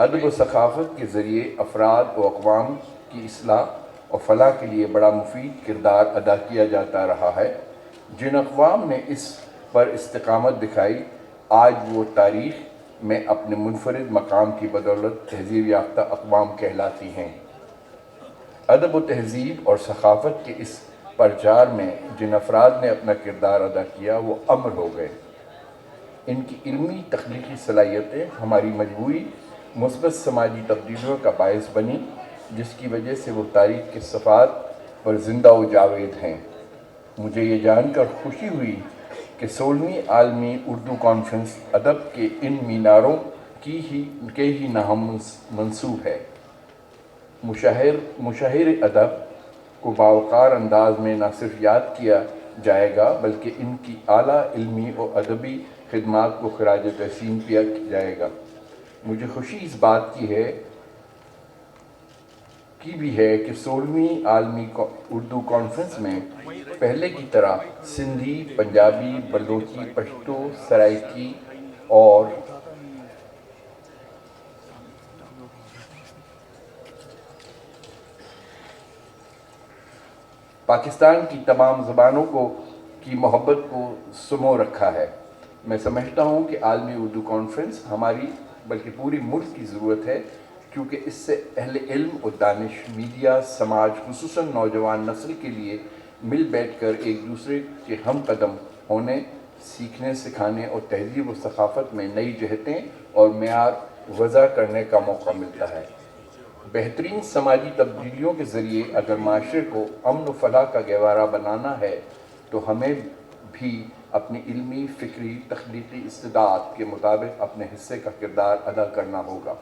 ادب و ثقافت کے ذریعے افراد و اقوام کی اصلاح اور فلاح کے لیے بڑا مفید کردار ادا کیا جاتا رہا ہے۔ جن اقوام نے اس پر استقامت دکھائی، آج وہ تاریخ میں اپنے منفرد مقام کی بدولت تہذیب یافتہ اقوام کہلاتی ہیں۔ ادب و تہذیب اور ثقافت کے اس پرچار میں جن افراد نے اپنا کردار ادا کیا وہ امر ہو گئے۔ ان کی علمی تخلیقی صلاحیتیں ہماری مجموعی مثبت سماجی تبدیلیوں کا باعث بنی، جس کی وجہ سے وہ تاریخ کے صفحات پر زندہ و جاوید ہیں۔ مجھے یہ جان کر خوشی ہوئی کہ 16ویں عالمی اردو کانفرنس ادب کے ان میناروں کے ہی نام منسوب ہے۔ مشاہیر ادب کو باوقار انداز میں نہ صرف یاد کیا جائے گا بلکہ ان کی اعلیٰ علمی و ادبی خدمات کو خراج تحسین کیا جائے گا۔ مجھے خوشی اس بات کی بھی ہے کہ 16ویں عالمی اردو کانفرنس میں پہلے کی طرح سندھی، پنجابی، بلوچی، پشتو، سرائکی اور پاکستان کی تمام زبانوں کی محبت کو سمو رکھا ہے۔ میں سمجھتا ہوں کہ عالمی اردو کانفرنس ہماری بلکہ پوری ملک کی ضرورت ہے، کیونکہ اس سے اہل علم و دانش، میڈیا، سماج، خصوصاً نوجوان نسل کے لیے مل بیٹھ کر ایک دوسرے کے ہم قدم ہونے، سیکھنے، سکھانے اور تہذیب و ثقافت میں نئی جہتیں اور معیار وضع کرنے کا موقع ملتا ہے۔ بہترین سماجی تبدیلیوں کے ذریعے اگر معاشرے کو امن و فلاح کا گہوارہ بنانا ہے تو ہمیں بھی اپنی علمی، فکری، تخلیقی استعداد کے مطابق اپنے حصے کا کردار ادا کرنا ہوگا۔